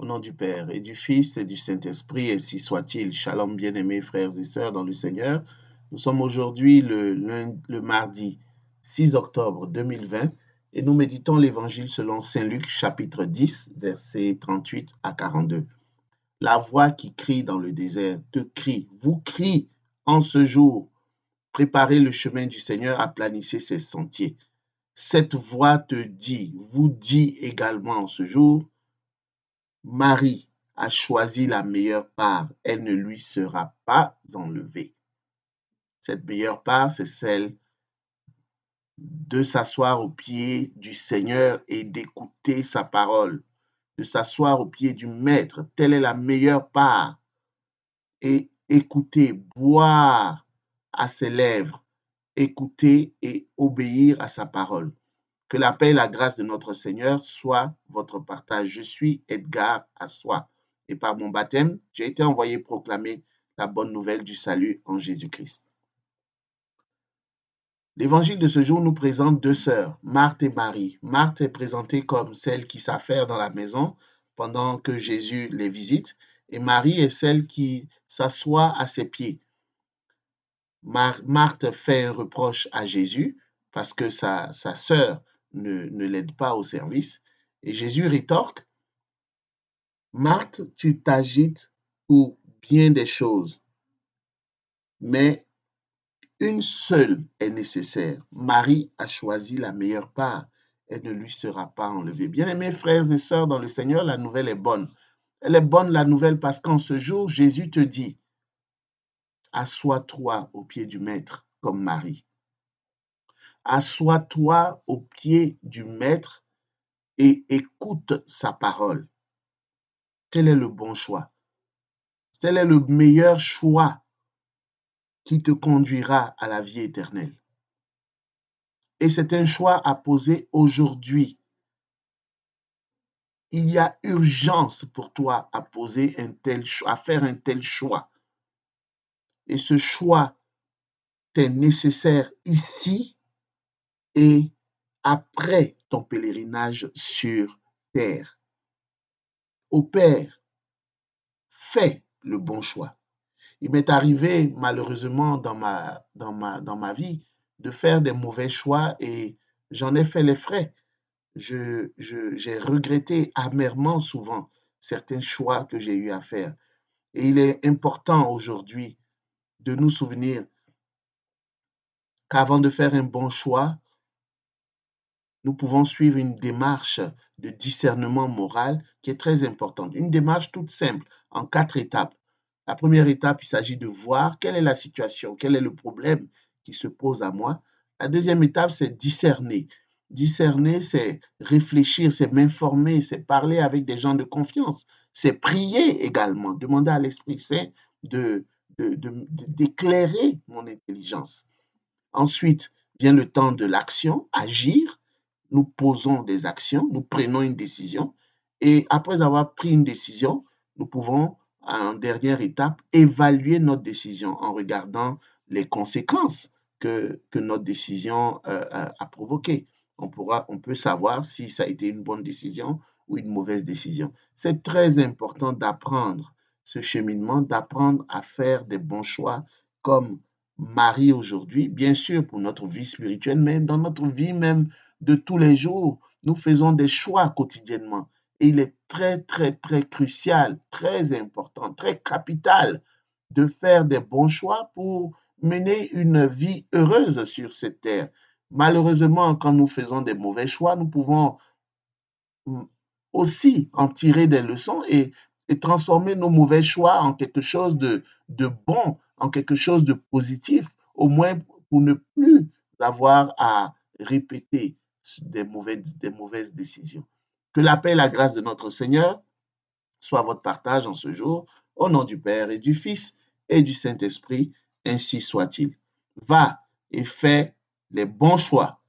Au nom du Père et du Fils et du Saint-Esprit, ainsi soit-il. Shalom, bien-aimés frères et sœurs dans le Seigneur. Nous sommes aujourd'hui le mardi 6 octobre 2020 et nous méditons l'Évangile selon Saint Luc, chapitre 10, versets 38 à 42. La voix qui crie dans le désert te crie, vous crie en ce jour. Préparez le chemin du Seigneur, aplanissez ses sentiers. Cette voix te dit, vous dit également en ce jour, Marie a choisi la meilleure part, elle ne lui sera pas enlevée. Cette meilleure part, c'est celle de s'asseoir au pied du Seigneur et d'écouter sa parole, de s'asseoir au pied du Maître. Telle est la meilleure part. Et écouter, boire à ses lèvres, écouter et obéir à sa parole. Que la paix et la grâce de notre Seigneur soient votre partage. Je suis Edgar Assois et par mon baptême, j'ai été envoyé proclamer la bonne nouvelle du salut en Jésus-Christ. L'évangile de ce jour nous présente deux sœurs, Marthe et Marie. Marthe est présentée comme celle qui s'affaire dans la maison pendant que Jésus les visite et Marie est celle qui s'assoit à ses pieds. Marthe fait un reproche à Jésus parce que sa sœur ne l'aide pas au service. Et Jésus rétorque, Marthe, tu t'agites pour bien des choses, mais une seule est nécessaire. Marie a choisi la meilleure part. Elle ne lui sera pas enlevée. Bien-aimés frères et sœurs dans le Seigneur, la nouvelle est bonne. Elle est bonne, la nouvelle, parce qu'en ce jour, Jésus te dit, assois-toi au pied du Maître comme Marie. Assois-toi au pied du Maître et écoute sa parole. Tel est le bon choix. Tel est le meilleur choix qui te conduira à la vie éternelle. Et c'est un choix à poser aujourd'hui. Il y a urgence pour toi à poser à faire un tel choix. Et ce choix t'est nécessaire ici et après ton pèlerinage sur terre. Ô Père, fais le bon choix. Il m'est arrivé malheureusement dans ma vie de faire des mauvais choix et j'en ai fait les frais. J'ai regretté amèrement souvent certains choix que j'ai eu à faire. Et il est important aujourd'hui de nous souvenir qu'avant de faire un bon choix, nous pouvons suivre une démarche de discernement moral qui est très importante. Une démarche toute simple, en 4 étapes. La première étape, il s'agit de voir quelle est la situation, quel est le problème qui se pose à moi. La deuxième étape, c'est discerner. Discerner, c'est réfléchir, c'est m'informer, c'est parler avec des gens de confiance, c'est prier également, demander à l'Esprit Saint d'éclairer mon intelligence. Ensuite vient le temps de l'action, agir. Nous posons des actions, nous prenons une décision et après avoir pris une décision, nous pouvons, en dernière étape, évaluer notre décision en regardant les conséquences que notre décision a provoquées. On peut savoir si ça a été une bonne décision ou une mauvaise décision. C'est très important d'apprendre ce cheminement, d'apprendre à faire des bons choix comme Marie aujourd'hui, bien sûr pour notre vie spirituelle, mais dans notre vie même de tous les jours, nous faisons des choix quotidiennement. Et il est très, très, très crucial, très important, très capital de faire des bons choix pour mener une vie heureuse sur cette terre. Malheureusement, quand nous faisons des mauvais choix, nous pouvons aussi en tirer des leçons et transformer nos mauvais choix en quelque chose de bon, en quelque chose de positif, au moins pour ne plus avoir à répéter des mauvaises décisions. Que la paix et la grâce de notre Seigneur soient votre partage en ce jour, au nom du Père et du Fils et du Saint-Esprit, ainsi soit-il. Va et fais les bons choix